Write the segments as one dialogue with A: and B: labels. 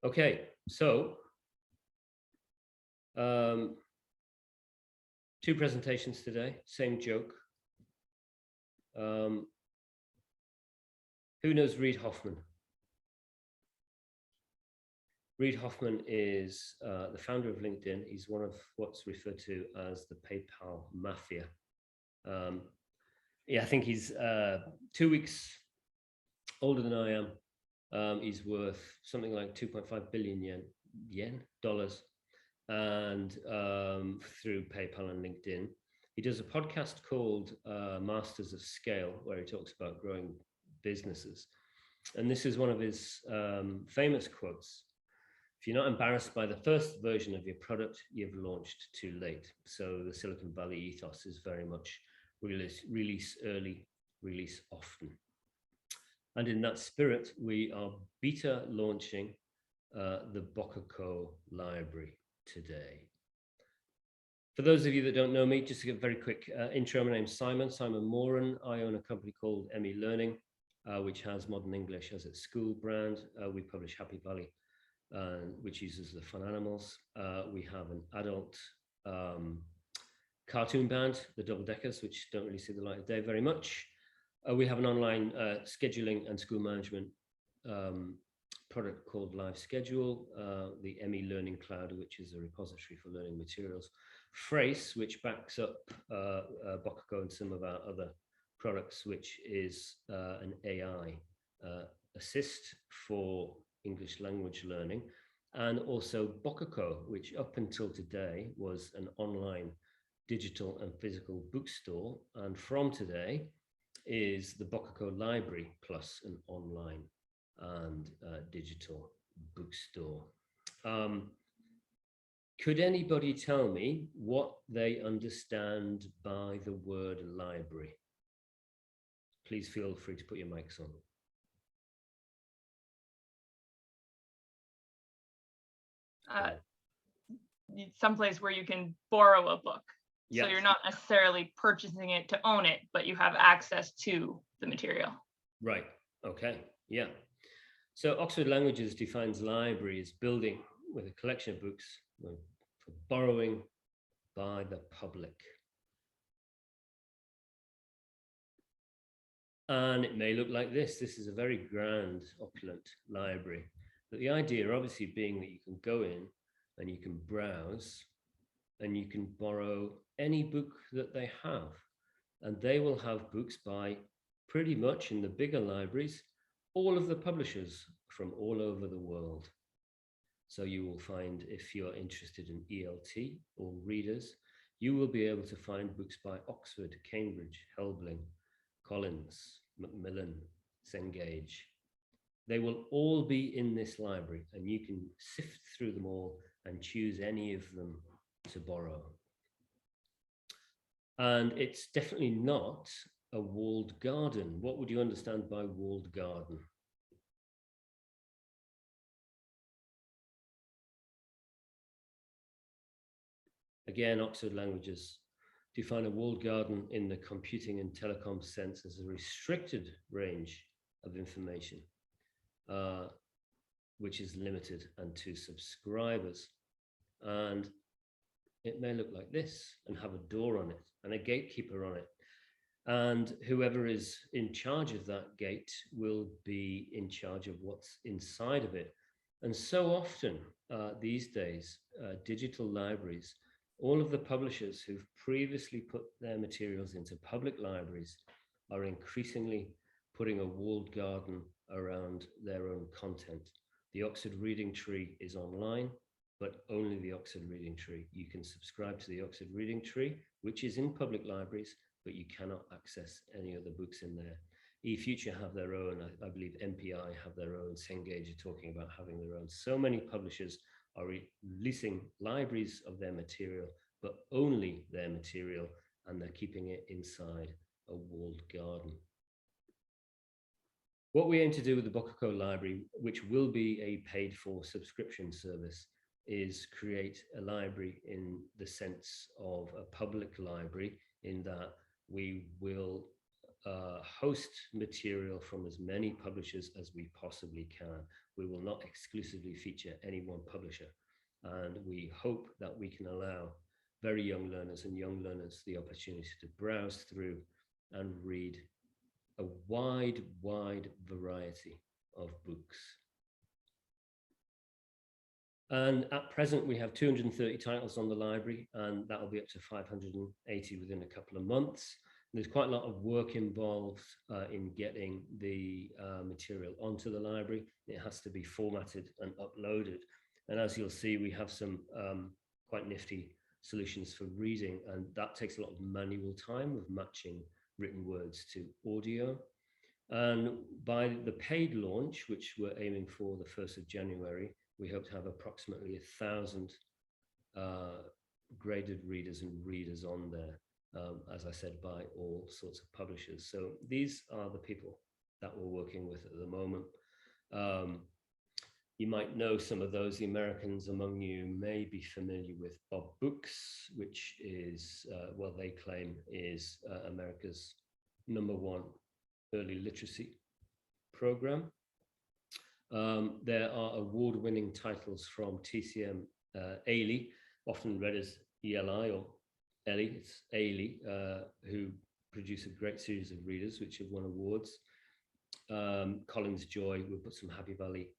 A: Okay, so two presentations today, same joke. Who knows Reid Hoffman? Reid Hoffman is the founder of LinkedIn. He's one of what's referred to as the PayPal mafia. Yeah, I think he's 2 weeks older than I am. He's worth something like 2.5 billion dollars, and through PayPal and LinkedIn. He does a podcast called Masters of Scale, where he talks about growing businesses. And this is one of his famous quotes. If you're not embarrassed by the first version of your product, you've launched too late. So the Silicon Valley ethos is very much release early, release often. And in that spirit, we are beta launching the bokoco library today. For those of you that don't know me, just to give a very quick intro, my name's Simon Moran. I own a company called ME Learning, which has Modern English as its school brand. We publish Happy Valley, which uses the fun animals. We have an adult cartoon band, the Double Deckers, which don't really see the light of day very much. We have an online scheduling and school management product called Live Schedule, the ME Learning Cloud, which is a repository for learning materials. Phrase, which backs up bokoco and some of our other products, which is an AI assist for English language learning, and also bokoco, which up until today was an online digital and physical bookstore, and from today is the bokoco library plus an online and digital bookstore. Could anybody tell me what they understand by the word library? Please feel free to put your mics on.
B: Someplace where you can borrow a book.
A: Yeah.
B: So you're not necessarily purchasing it to own it, but you have access to the material.
A: Right. Okay. Yeah. So Oxford Languages defines library as building with a collection of books for borrowing by the public. And it may look like this. This is a very grand, opulent library. But the idea obviously being that you can go in and you can browse and you can borrow any book that they have. And they will have books by pretty much, in the bigger libraries, all of the publishers from all over the world. So you will find, if you're interested in ELT or readers, you will be able to find books by Oxford, Cambridge, Helbling, Collins, Macmillan, Cengage. They will all be in this library, and you can sift through them all and choose any of them to borrow. And it's definitely not a walled garden. What would you understand by walled garden? Again, Oxford Languages define a walled garden in the computing and telecom sense as a restricted range of information, which is limited and to subscribers. And it may look like this and have a door on it and a gatekeeper on it. And whoever is in charge of that gate will be in charge of what's inside of it. And so often these days, digital libraries, all of the publishers who've previously put their materials into public libraries are increasingly putting a walled garden around their own content. The Oxford Reading Tree is online, but only the Oxford Reading Tree. You can subscribe to the Oxford Reading Tree, which is in public libraries, but you cannot access any other books in there. eFuture have their own, I believe MPI have their own, Cengage are talking about having their own. So many publishers are releasing libraries of their material, but only their material, and they're keeping it inside a walled garden. What we aim to do with the bokoco library, which will be a paid for subscription service, is create a library in the sense of a public library, in that we will host material from as many publishers as we possibly can. We will not exclusively feature any one publisher. And we hope that we can allow very young learners and young learners the opportunity to browse through and read a wide variety of books. And at present, we have 230 titles on the library, and that will be up to 580 within a couple of months. There's quite a lot of work involved in getting the material onto the library. It has to be formatted and uploaded. And as you'll see, we have some quite nifty solutions for reading, and that takes a lot of manual time of matching written words to audio. And by the paid launch, which we're aiming for the 1st of January, we hope to have approximately 1,000 graded readers and readers on there, as I said, by all sorts of publishers. So these are the people that we're working with at the moment. You might know some of those. The Americans among you may be familiar with Bob Books, which is, well, they claim is America's #1 early literacy program. There are award-winning titles from TCM YLE, often read as ELI or Ellie, it's YLE, who produce a great series of readers which have won awards. Collins Joy, we'll put some Happy Valley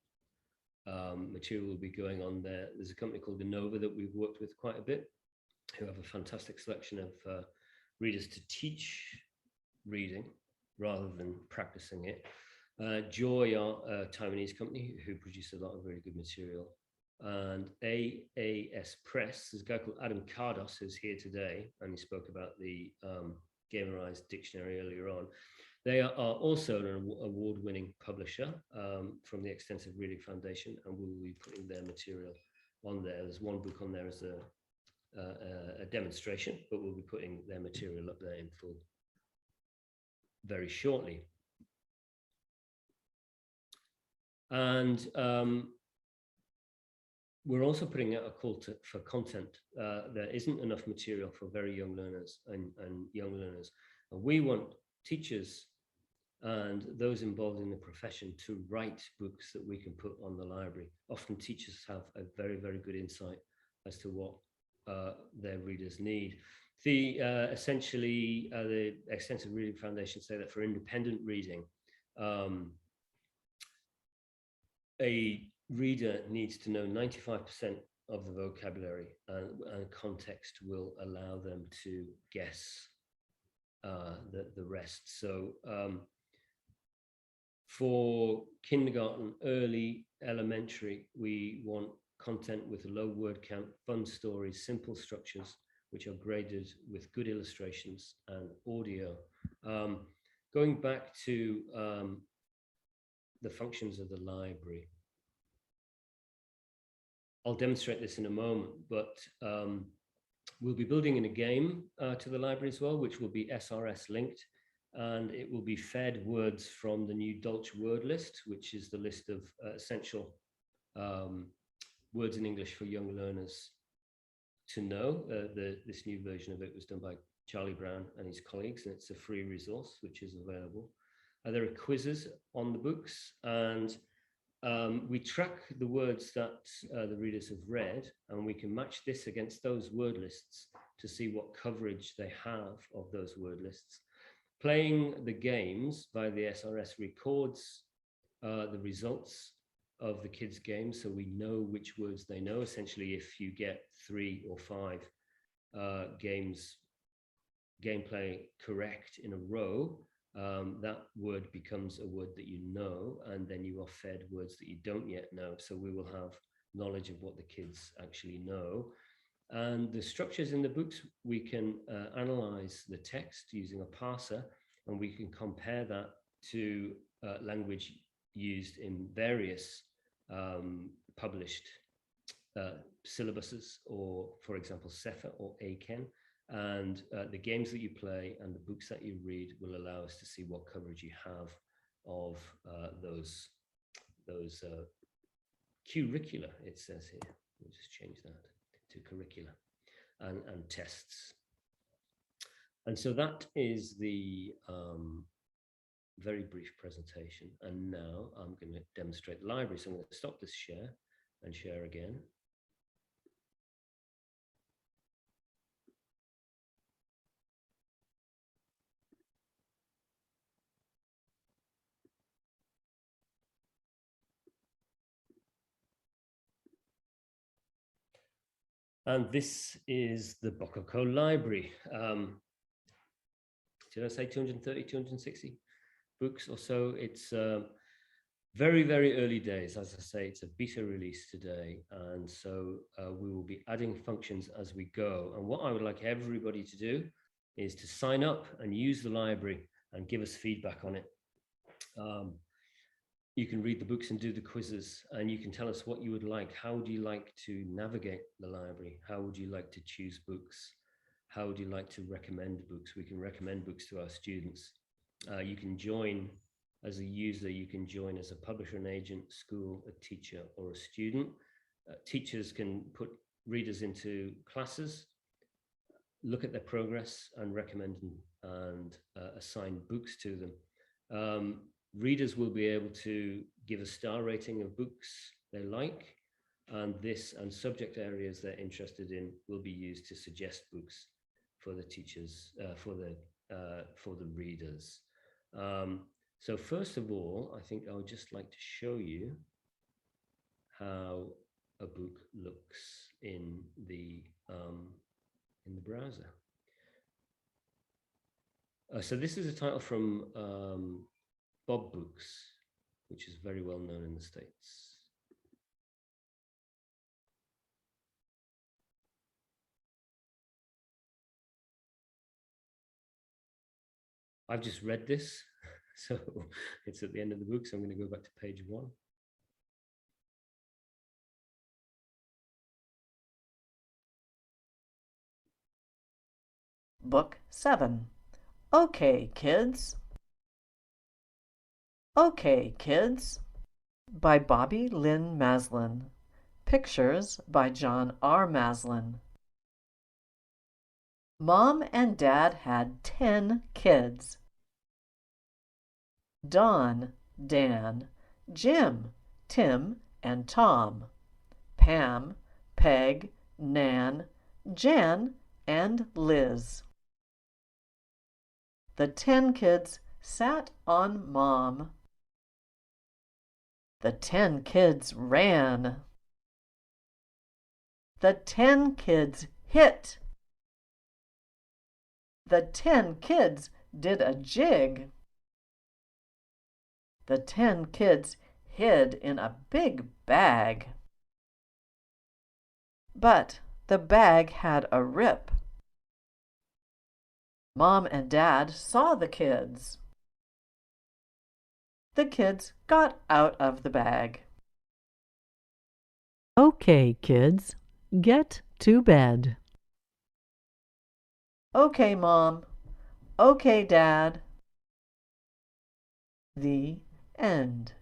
A: material will be going on there. There's a company called Innova that we've worked with quite a bit, who have a fantastic selection of readers to teach reading rather than practicing it. Joy are a Taiwanese company who produce a lot of really good material. And AAS Press, there's a guy called Adam Cardos who's here today, and he spoke about the Gamerized Dictionary earlier on. They are also an award-winning publisher from the Extensive Reading Foundation, and we will be putting their material on there. There's one book on there as a demonstration, but we'll be putting their material up there in full very shortly. And we're also putting out a call for content. There isn't enough material for very young learners and young learners. And we want teachers and those involved in the profession to write books that we can put on the library. Often teachers have a very good insight as to what their readers need. Essentially, the Extensive Reading Foundation say that for independent reading, a reader needs to know 95% of the vocabulary, and context will allow them to guess the rest. So for kindergarten, early elementary, we want content with a low word count, fun stories, simple structures, which are graded with good illustrations and audio. Going back to the functions of the library, I'll demonstrate this in a moment, but we'll be building in a game to the library as well, which will be SRS linked, and it will be fed words from the new Dolch word list, which is the list of essential words in English for young learners to know. This new version of it was done by Charlie Brown and his colleagues, and it's a free resource which is available. There are quizzes on the books, and we track the words that the readers have read, and we can match this against those word lists to see what coverage they have of those word lists. Playing the games by the SRS records the results of the kids' games, so we know which words they know. Essentially, if you get 3 or 5 gameplay correct in a row, that word becomes a word that you know, and then you are fed words that you don't yet know. So we will have knowledge of what the kids actually know. And the structures in the books, we can analyze the text using a parser, and we can compare that to language used in various published syllabuses, or for example, CEFR or Eiken. And the games that you play and the books that you read will allow us to see what coverage you have of those curricula, it says here. We'll just change that to curricula and tests. And so that is the very brief presentation. And now I'm going to demonstrate the library. So I'm going to stop this share and share again. And this is the bokoco library. Did I say 230, 260 books or so? It's very, very early days. As I say, it's a beta release today. And so we will be adding functions as we go. And what I would like everybody to do is to sign up and use the library and give us feedback on it. You can read the books and do the quizzes, and you can tell us what you would like. How would you like to navigate the library? How would you like to choose books? How would you like to recommend books? We can recommend books to our students. You can join as a user, you can join as a publisher, an agent, school, a teacher, or a student. Teachers can put readers into classes, look at their progress and recommend and assign books to them. Readers will be able to give a star rating of books they like, and this and subject areas they're interested in will be used to suggest books for the teachers, for the readers. So first of all, I think I would just like to show you how a book looks in the browser. So this is a title from Bob Books, which is very well known in the States. I've just read this, so it's at the end of the book, so I'm going to go back to page 1.
C: Book 7. Okay, Kids. Okay, Kids, by Bobby Lynn Maslin. Pictures by John R. Maslin. Mom and Dad had 10 kids. Don, Dan, Jim, Tim, and Tom. Pam, Peg, Nan, Jan, and Liz. The 10 kids sat on Mom. The 10 kids ran. The 10 kids hit. The 10 kids did a jig. The 10 kids hid in a big bag. But the bag had a rip. Mom and Dad saw the kids. The kids got out of the bag.
D: Okay, kids, get to bed.
C: Okay, Mom. Okay, Dad. The end.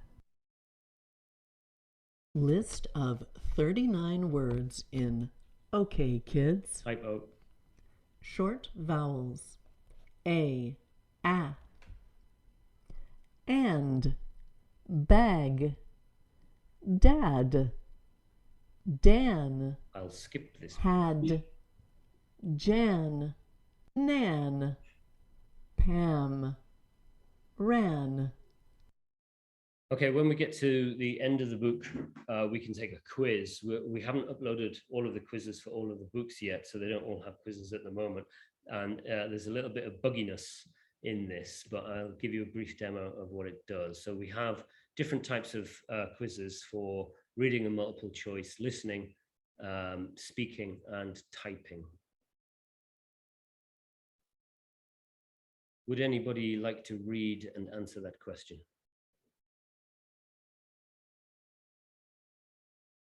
D: List of 39 words in Okay, kids.
A: Typo.
D: Short vowels. A, and, bag, dad, Dan,
A: I'll skip this.
D: had, Jan, Nan, Pam, ran.
A: Okay, when we get to the end of the book, we can take a quiz. We haven't uploaded all of the quizzes for all of the books yet, so they don't all have quizzes at the moment. And there's a little bit of bugginess in this, but I'll give you a brief demo of what it does. So we have different types of quizzes for reading and multiple choice, listening, speaking, and typing. Would anybody like to read and answer that question?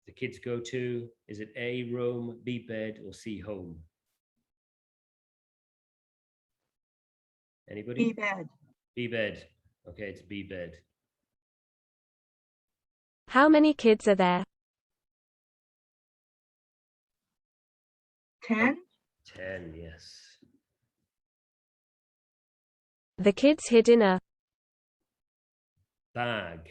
A: The kids go to, is it A, Rome, B, bed, or C, home? Anybody?
B: B bed.
A: B, bed. Okay, it's B, bed.
E: How many kids are there?
B: 10.
A: 10, yes.
E: The kids hid in a.
A: Bag.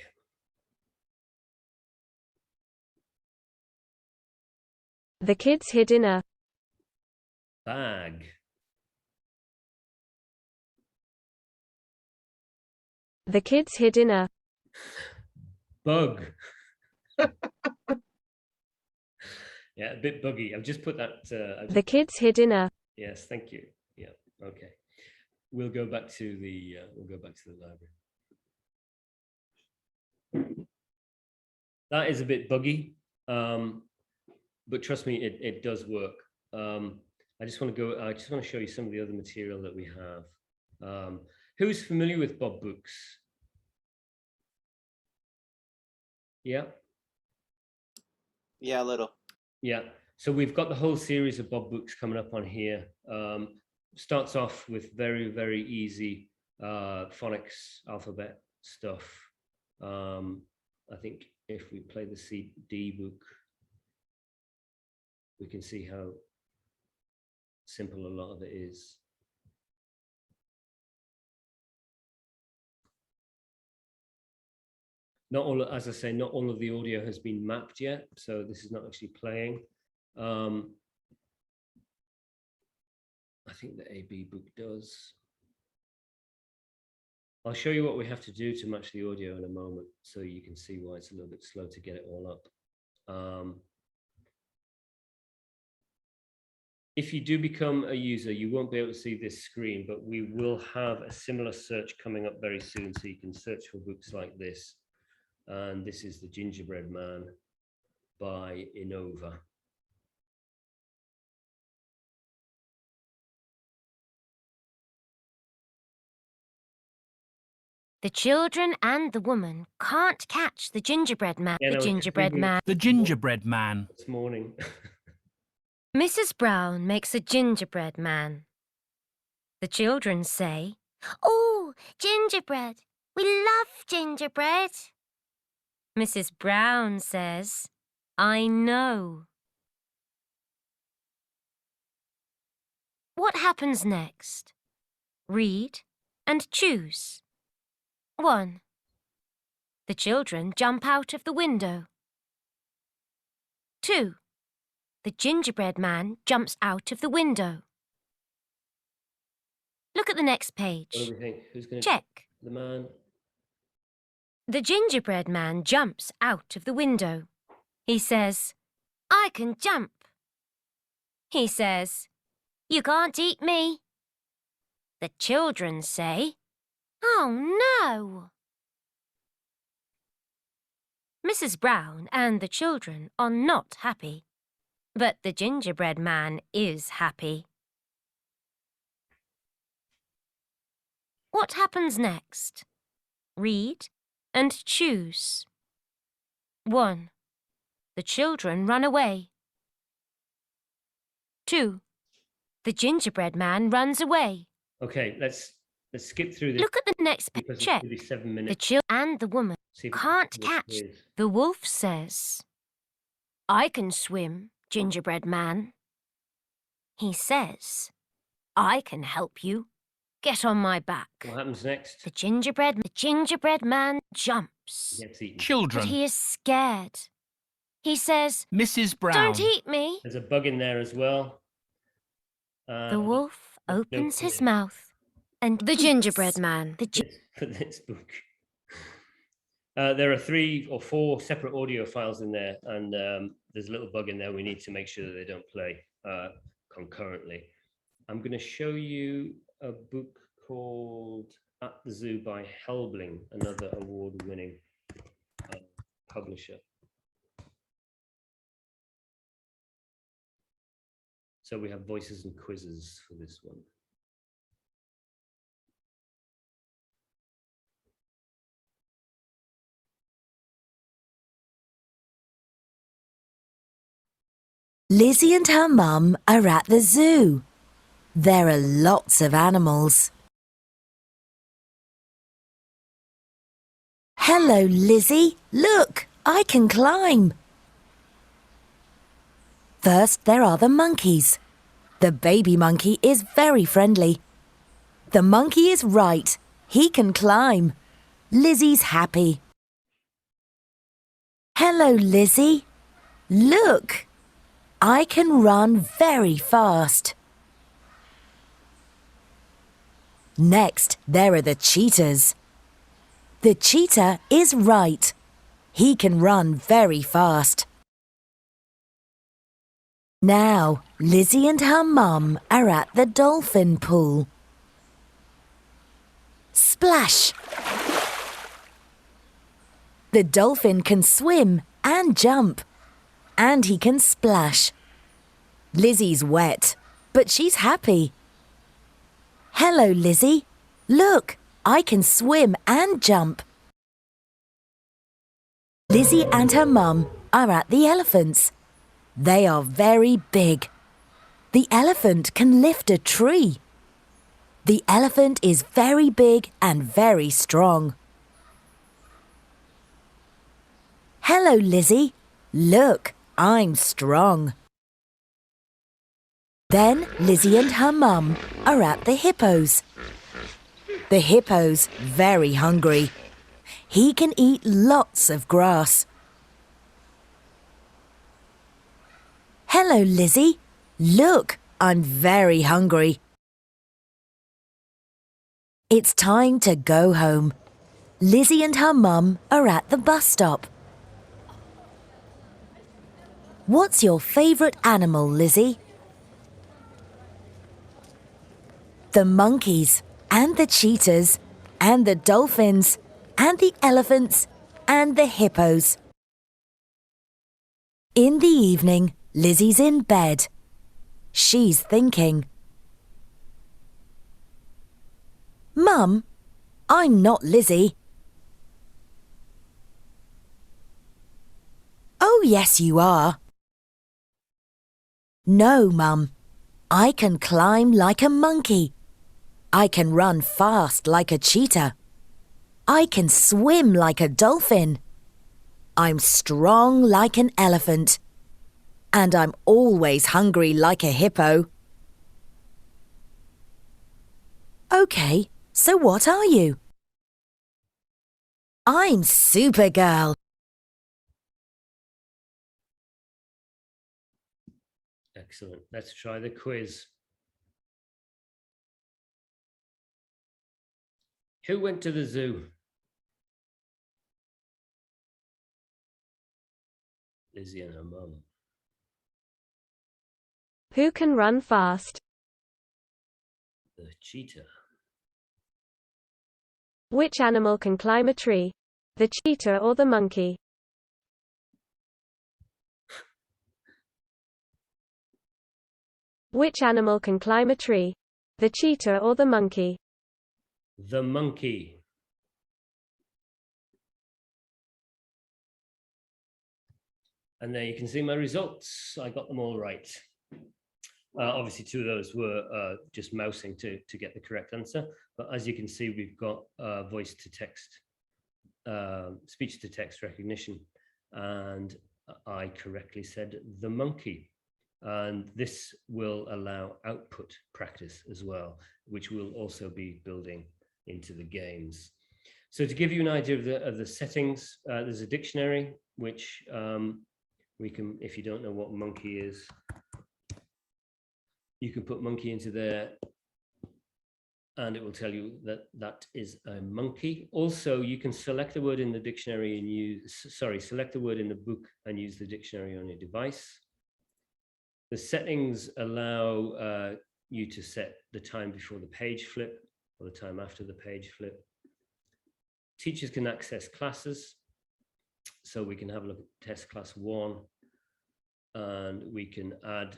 E: The kids hid in a.
A: Bag.
E: The kids hid in a.
A: Bug. Yeah, a bit buggy. I've just put that.
E: The kids hid in a.
A: Yes, thank you. Yeah, okay. We'll go back to the library. That is a bit buggy, but trust me, it does work. I just want to show you some of the other material that we have. Who's familiar with Bob books? Yeah.
F: Yeah, a little.
A: Yeah. So we've got the whole series of Bob books coming up on here. Starts off with very, very easy phonics alphabet stuff. I think if we play the CD book, we can see how simple a lot of it is. Not all, as I say, not all of the audio has been mapped yet, so this is not actually playing. I think the AB book does. I'll show you what we have to do to match the audio in a moment, so you can see why it's a little bit slow to get it all up. If you do become a user, you won't be able to see this screen, but we will have a similar search coming up very soon, so you can search for books like this. And this is The Gingerbread Man by Inova.
G: The children and the woman can't catch the gingerbread man.
A: Yeah,
G: The
A: no,
G: gingerbread man.
H: The gingerbread man.
A: This morning.
G: Mrs. Brown makes a gingerbread man. The children say, "Oh, gingerbread! We love gingerbread." Mrs. Brown says, "I know." What happens next? Read and choose. 1. The children jump out of the window. 2. The gingerbread man jumps out of the window. Look at the next page.
A: What do we think? Who's going to
G: Check.
A: the man?
G: The gingerbread man jumps out of the window. He says, "I can jump." He says, "You can't eat me." The children say, "Oh no!" Mrs. Brown and the children are not happy, but the gingerbread man is happy. What happens next? Read and choose. 1. The children run away. 2. The gingerbread man runs away.
A: Okay, let's skip through this.
G: Look at the next
A: because
G: page. Check.
A: it's 7
G: The
A: minutes.
G: child and the woman
A: See if we
G: can't
A: can do
G: catch.
A: this.
G: The wolf says, "I can swim, gingerbread man." He says, "I can help you. Get on my back."
A: What happens next?
G: The gingerbread man jumps,
A: He gets eaten.
G: but
H: Children.
G: he is scared. He says,
H: Mrs. Brown.
G: "Don't eat me."
A: There's a bug in there as well.
G: The wolf
A: no
G: opens his
A: clue.
G: mouth and the gingerbread man.
A: For this book. There are 3 or 4 separate audio files in there, and there's a little bug in there. We need to make sure that they don't play concurrently. I'm going to show you a book called At the Zoo by Helbling, another award-winning publisher. So we have voices and quizzes for this one.
I: Lizzie and her mum are at the zoo. There are lots of animals. Hello, Lizzie. Look, I can climb. First, there are the monkeys. The baby monkey is very friendly. The monkey is right. He can climb. Lizzie's happy. Hello, Lizzie. Look, I can run very fast. Next, there are the cheetahs. The cheetah is right. He can run very fast. Now, Lizzie and her mum are at the dolphin pool. Splash! The dolphin can swim and jump, and he can splash. Lizzie's wet, but she's happy. Hello, Lizzie. Look, I can swim and jump. Lizzie and her mum are at the elephants. They are very big. The elephant can lift a tree. The elephant is very big and very strong. Hello, Lizzie. Look, I'm strong. Then Lizzie and her mum are at the hippos. The hippo's very hungry. He can eat lots of grass. Hello, Lizzie. Look, I'm very hungry. It's time to go home. Lizzie and her mum are at the bus stop. What's your favourite animal, Lizzie? The monkeys and the cheetahs and the dolphins and the elephants and the hippos. In the evening, Lizzie's in bed. She's thinking. Mum, I'm not Lizzie. Oh, yes, you are. No, Mum. I can climb like a monkey. I can run fast like a cheetah. I can swim like a dolphin. I'm strong like an elephant. And I'm always hungry like a hippo. OK, so what are you? I'm Supergirl.
A: Excellent. Let's try the quiz. Who went to the zoo? Lizzie and her mum.
E: Who can run fast?
A: The cheetah.
E: Which animal can climb a tree? The cheetah or the monkey? Which animal can climb a tree? The cheetah or the monkey?
A: The monkey. And there you can see my results. I got them all right. Obviously, two of those were just mousing to get the correct answer. But as you can see, we've got voice to text, speech to text recognition. And I correctly said the monkey. And this will allow output practice as well, which we'll also be building into the games. So to give you an idea of the settings, there's a dictionary, which we can, if you don't know what monkey is, you can put monkey into there and it will tell you that that is a monkey. Also, you can select the word in the dictionary and select the word in the book and use the dictionary on your device. The settings allow you to set the time before the page flip or the time after the page flip. Teachers can access classes. So we can have a look at test class 1 and we can add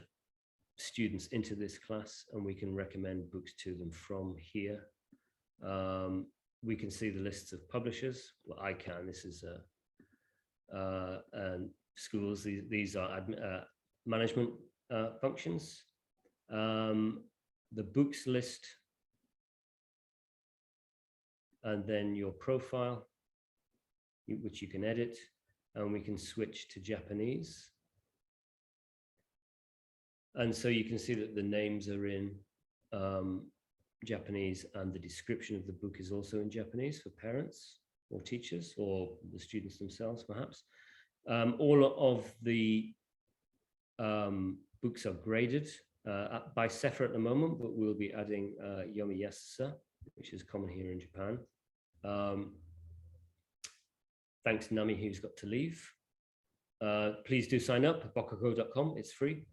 A: students into this class and we can recommend books to them from here. We can see the lists of publishers. Well, I can. This is and schools. These are management functions. The books list, and then your profile, which you can edit, and we can switch to Japanese. And so you can see that the names are in Japanese, and the description of the book is also in Japanese for parents or teachers or the students themselves, perhaps. All of the books are graded by CEFR at the moment, but we'll be adding Yomiyasa, which is common here in Japan. Thanks, Nami, who's got to leave. Please do sign up at bokoco.com. It's free.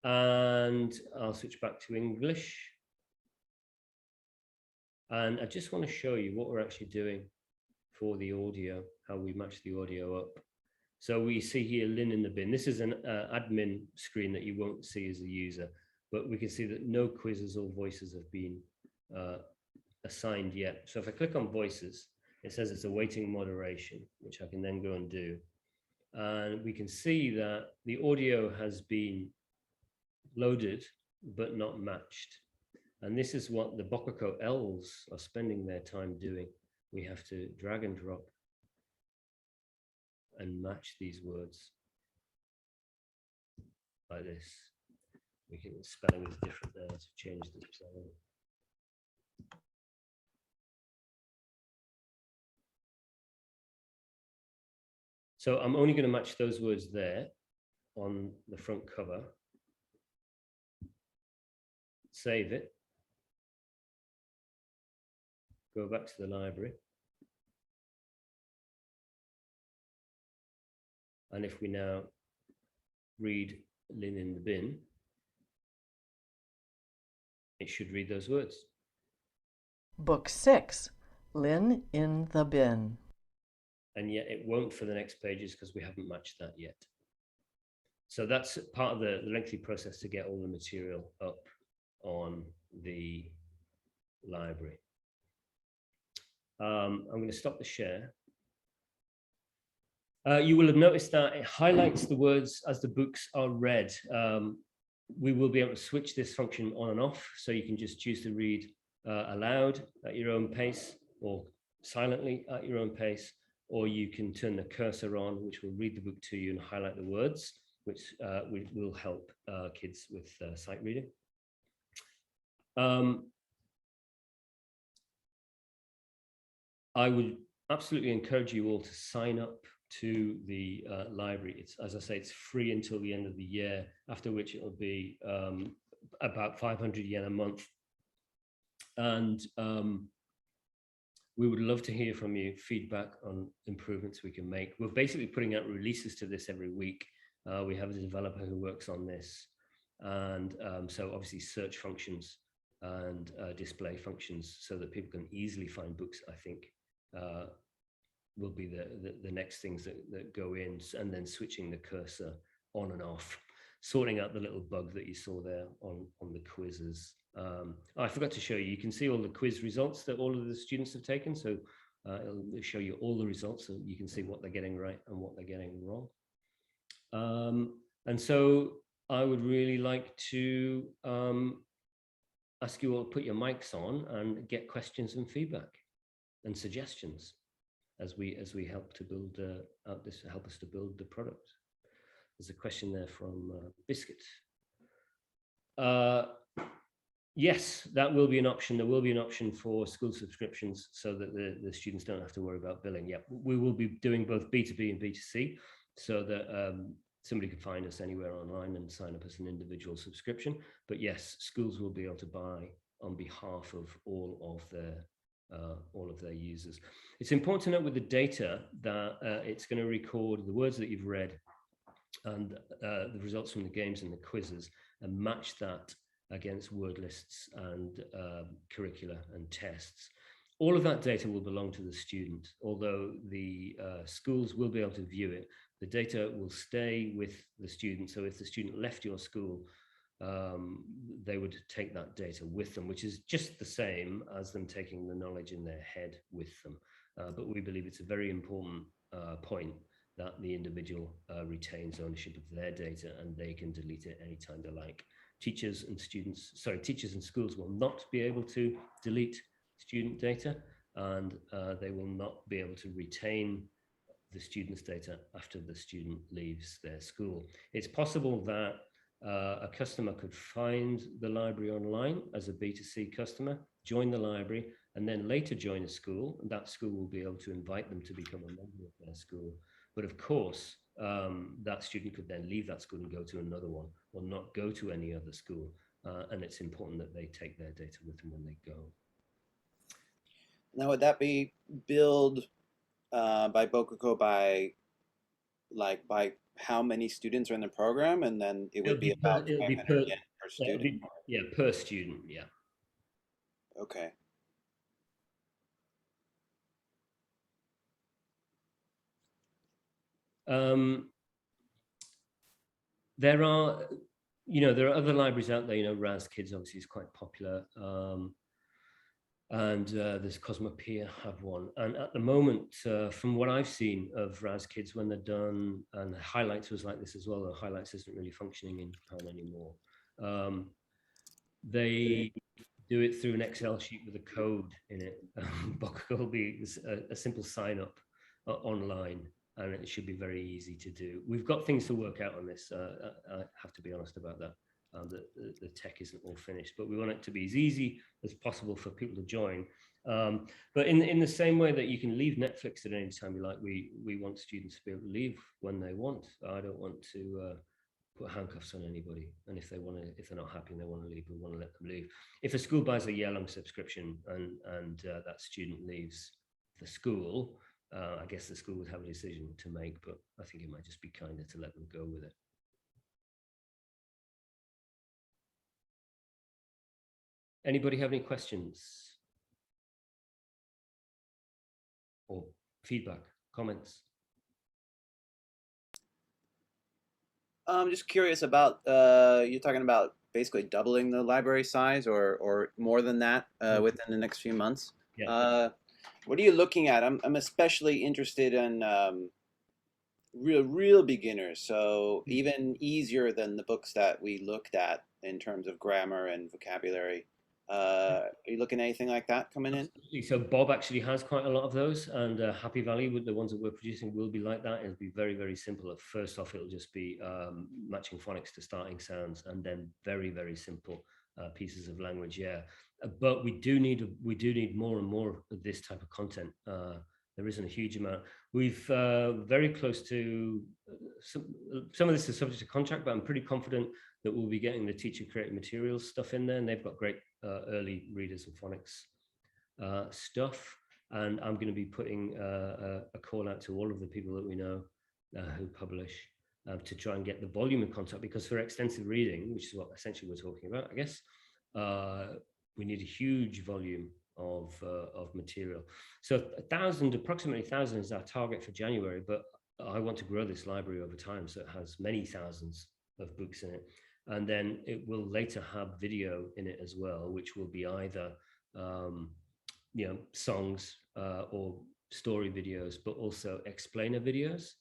A: And I'll switch back to English. And I just want to show you what we're actually doing for the audio, how we match the audio up. So we see here Lynn in the bin. This is an admin screen that you won't see as a user, but we can see that no quizzes or voices have been assigned yet. So if I click on voices, it says it's awaiting moderation, which I can then go and do. And we can see that the audio has been loaded, but not matched. And this is what the bokoco L's are spending their time doing. We have to drag and drop and match these words like this. We can, spelling is different there to change the spelling. So I'm only going to match those words there on the front cover. Save it. Go back to the library. And if we now read Lynn in the bin, it should read those words.
C: Book 6, Lynn in the bin.
A: And yet it won't for the next pages because we haven't matched that yet. So that's part of the lengthy process to get all the material up on the library. I'm going to stop the share. You will have noticed that it highlights the words as the books are read. We will be able to switch this function on and off, so you can just choose to read aloud at your own pace or silently at your own pace, or you can turn the cursor on, which will read the book to you and highlight the words, which will help kids with sight reading. I would absolutely encourage you all to sign up to the library. It's, as I say, it's free until the end of the year, after which it will be about 500 yen a month. And we would love to hear from you, feedback on improvements we can make. We're basically putting out releases to this every week. We have a developer who works on this. And so obviously search functions and display functions so that people can easily find books, I think, will be the next things that go in, and then switching the cursor on and off, sorting out the little bug that you saw there on the quizzes. I forgot to show you, you can see all the quiz results that all of the students have taken. So it'll show you all the results so you can see what they're getting right and what they're getting wrong. And so I would really like to ask you all to put your mics on and get questions and feedback and suggestions as we help to build help us to build the product. There's a question there from Biscuit. Yes, that will be an option. There will be an option for school subscriptions so that the students don't have to worry about billing. Yeah, we will be doing both B2B and B2C so that somebody can find us anywhere online and sign up as an individual subscription. But yes, schools will be able to buy on behalf of all of their users. It's important to note with the data that it's going to record the words that you've read and the results from the games and the quizzes and match that against word lists and curricula and tests. All of that data will belong to the student, although the schools will be able to view it. The data will stay with the student. So if the student left your school, they would take that data with them, which is just the same as them taking the knowledge in their head with them. But we believe it's a very important point that the individual retains ownership of their data and they can delete it anytime they like. Teachers and schools will not be able to delete student data, and they will not be able to retain the student's data after the student leaves their school. It's possible that A customer could find the library online as a B2C customer, join the library, and then later join a school. And that school will be able to invite them to become a member of their school. But of course, that student could then leave that school and go to another one, or not go to any other school. And it's important that they take their data with them when they go.
F: Now, would that be billed by bokoco by how many students are in the program, and then it would be about 500 yen per student?
A: Yeah, per student, yeah.
F: Okay.
A: There are, there are other libraries out there. Raz Kids obviously is quite popular, and there's Cosmopeia have one. And at the moment, from what I've seen of Raz Kids when they're done, and Highlights was like this as well, though Highlights isn't really functioning in Japan anymore. They do it through an Excel sheet with a code in it. bokoco will be a simple sign up online, and it should be very easy to do. We've got things to work out on this. I have to be honest about that. The tech isn't all finished, but we want it to be as easy as possible for people to join. But in the same way that you can leave Netflix at any time you like, we want students to be able to leave when they want. I don't want to put handcuffs on anybody. And if they're not happy and they want to leave, we want to let them leave. If a school buys a YLE subscription and that student leaves the school, I guess the school would have a decision to make, but I think it might just be kinder to let them go with it. Anybody have any questions or feedback, comments?
F: I'm just curious about, you're talking about basically doubling the library size or more than that within the next few months.
A: Yeah.
F: What are you looking at? I'm especially interested in real beginners, so even easier than the books that we looked at in terms of grammar and vocabulary. Are you looking at anything like that coming in?
A: So Bob actually has quite a lot of those, and Happy Valley, with the ones that we're producing, will be like that. It'll be very, very simple. First off, it'll just be matching phonics to starting sounds, and then very, very simple pieces of language. Yeah, but we do need more and more of this type of content. There isn't a huge amount. We've very close to some of this is subject to contract, but I'm pretty confident that we'll be getting the teacher created materials stuff in there, and they've got great early readers and phonics stuff. And I'm going to be putting a call out to all of the people that we know who publish to try and get the volume of content, because for extensive reading, which is what essentially we're talking about, I guess, we need a huge volume of material. So approximately 1,000 is our target for January, but I want to grow this library over time so it has many thousands of books in it. And then it will later have video in it as well, which will be either songs or story videos, but also explainer videos.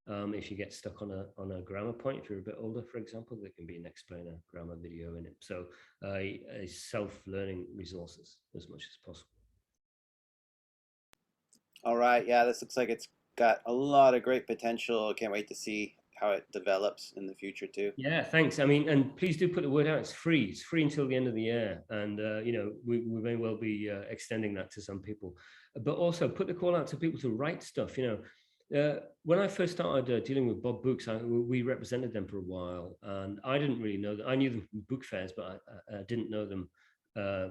A: If you get stuck on a grammar point, if you're a bit older, for example, there can be an explainer grammar video in it. So a self-learning resources as much as possible.
F: All right, yeah, this looks like it's got a lot of great potential. Can't wait to see how it develops in the future too.
A: Yeah, thanks. I mean, and please do put the word out. It's free. It's free until the end of the year, and we may well be extending that to some people. But also put the call out to people to write stuff. When I first started dealing with Bob Books, we represented them for a while, and I didn't really know them. I knew them from book fairs, but I didn't know them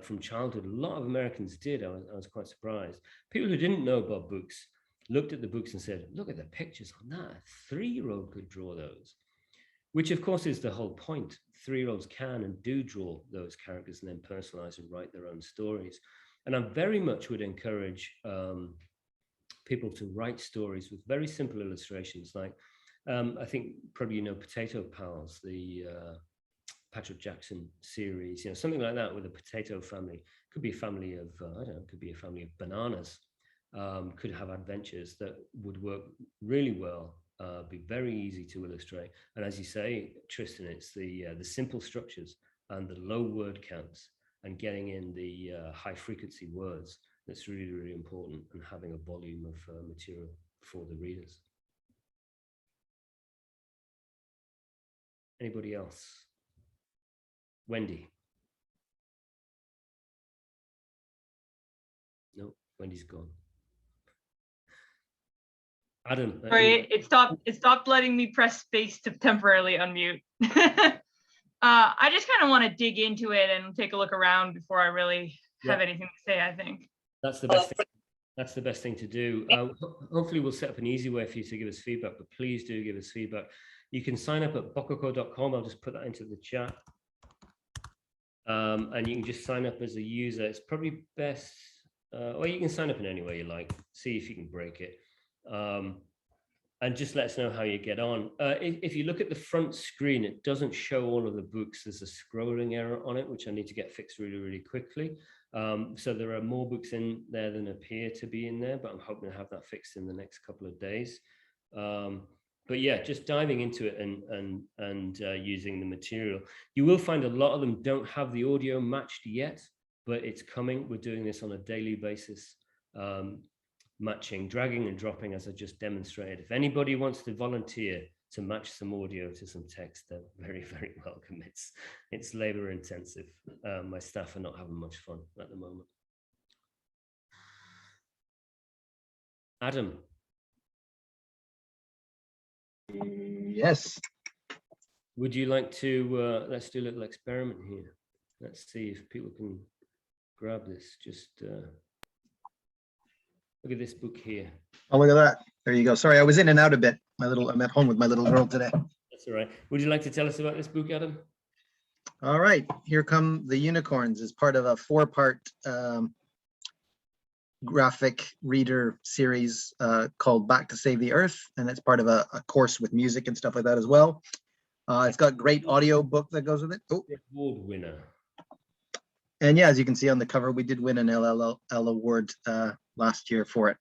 A: from childhood. A lot of Americans did. I was quite surprised. People who didn't know Bob Books looked at the books and said, look at the pictures on that. A 3-year-old could draw those, which of course is the whole point. 3-year-olds can and do draw those characters and then personalize and write their own stories. And I very much would encourage people to write stories with very simple illustrations. Like, I think probably Potato Pals, the Patrick Jackson series, something like that with a potato family. Could be a family of, I don't know, could be a family of bananas. Could have adventures that would work really well, be very easy to illustrate. And as you say, Tristan, it's the simple structures and the low word counts and getting in the high frequency words that's really, really important, and having a volume of material for the readers. Anybody else? Wendy. No, Wendy's gone. Adam.
B: Sorry, it stopped letting me press space to temporarily unmute. I just kind of want to dig into it and take a look around before I really have anything to say, I think.
A: That's the best thing. That's the best thing to do. Hopefully we'll set up an easy way for you to give us feedback, but please do give us feedback. You can sign up at bokoco.com. I'll just put that into the chat. And you can just sign up as a user. It's probably best, or you can sign up in any way you like, see if you can break it. And just let us know how you get on. If you look at the front screen, it doesn't show all of the books. There's a scrolling error on it, which I need to get fixed really, really quickly. So there are more books in there than appear to be in there, but I'm hoping to have that fixed in the next couple of days. But yeah, just diving into it and using the material. You will find a lot of them don't have the audio matched yet, but it's coming. We're doing this on a daily basis. Matching, dragging and dropping, as I just demonstrated. If anybody wants to volunteer to match some audio to some text, they're very, very welcome. It's labor intensive. My staff are not having much fun at the moment. Adam.
H: Yes.
A: Would you like to, let's do a little experiment here. Let's see if people can grab this. Just look at this book here.
H: Oh, look at that. There you go. Sorry, I was in and out a bit. I'm at home with my little girl today.
A: That's all right. Would you like to tell us about this book, Adam?
H: All right. Here Come the Unicorns is part of a 4-part graphic reader series called Back to Save the Earth. And it's part of a course with music and stuff like that as well. It's got great audio book that goes with it. Oh.
A: Award winner.
H: And yeah, as you can see on the cover, we did win an LLL award last year for it.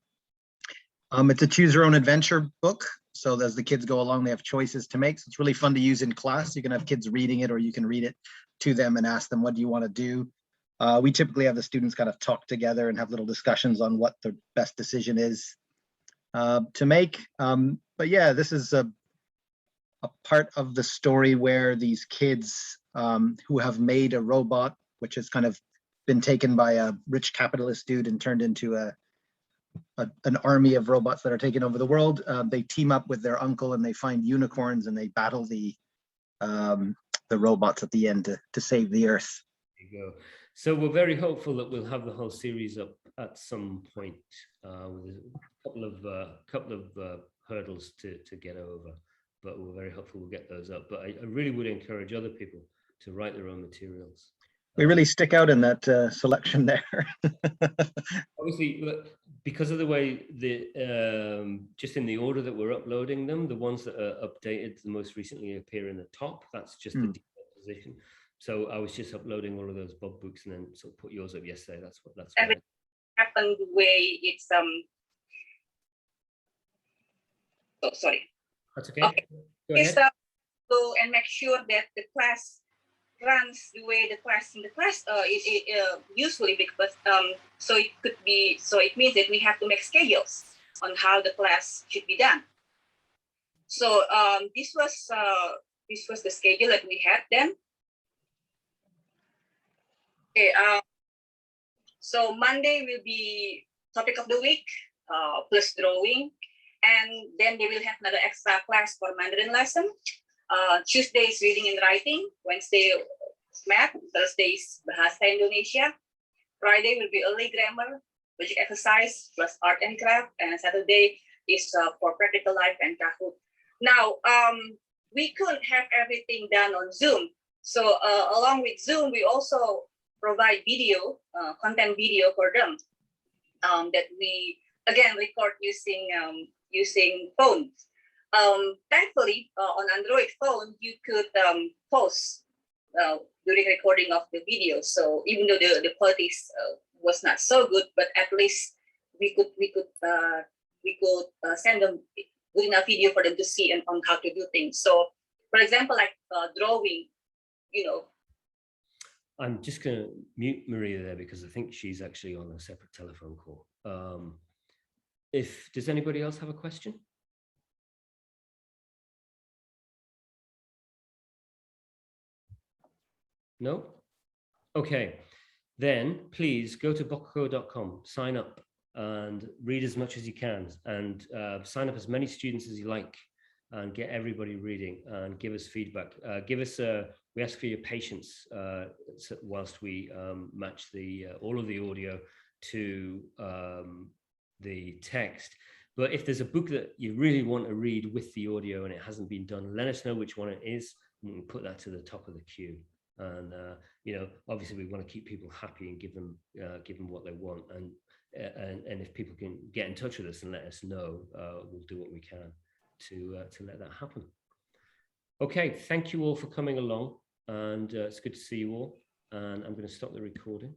H: It's a choose your own adventure book. So as the kids go along, they have choices to make. So it's really fun to use in class. You can have kids reading it, or you can read it to them and ask them, what do you want to do? We typically have the students kind of talk together and have little discussions on what the best decision is to make. But yeah, this is a part of the story where these kids who have made a robot, which has kind of been taken by a rich capitalist dude and turned into an army of robots that are taking over the world. They team up with their uncle and they find unicorns and they battle the robots at the end to save the Earth.
A: There you go. So we're very hopeful that we'll have the whole series up at some point with a couple of hurdles to get over, but we're very hopeful we'll get those up. But I really would encourage other people to write their own materials.
H: We really stick out in that selection there.
A: Obviously, because of the way just in the order that we're uploading them, the ones that are updated the most recently appear in the top. That's just the default position. So I was just uploading all of those Bob books and then sort of put yours up yesterday. That's what
J: happened the way it's oh, sorry.
A: That's okay. Go ahead.
J: Go and make sure that the class runs the way the class in the class usually, because so it means that we have to make schedules on how the class should be done. So this was the schedule that we had then. Okay, so Monday will be topic of the week plus drawing, and then they will have another extra class for Mandarin lesson. Tuesday is reading and writing, Wednesday math, Thursday is Bahasa Indonesia, Friday will be early grammar, logic exercise plus art and craft, and Saturday is for practical life and Kahoot. Now, we couldn't have everything done on Zoom. So along with Zoom, we also provide video, content video for them that we, again, record using phones. Thankfully, on Android phone, you could pause during recording of the video. So even though the quality was not so good, but at least we could send them good enough video for them to see and on how to do things. So, for example, like drawing,
A: I'm just going to mute Maria there because I think she's actually on a separate telephone call. Does anybody else have a question? No? Okay. Then please go to bokoco.com, sign up and read as much as you can, and sign up as many students as you like, and get everybody reading and give us feedback. We ask for your patience whilst we match all of the audio to the text. But if there's a book that you really want to read with the audio and it hasn't been done, let us know which one it is, and we can put that to the top of the queue. And obviously we want to keep people happy and give them what they want. And if people can get in touch with us and let us know, we'll do what we can to let that happen. Okay, thank you all for coming along, and it's good to see you all. And I'm going to stop the recording.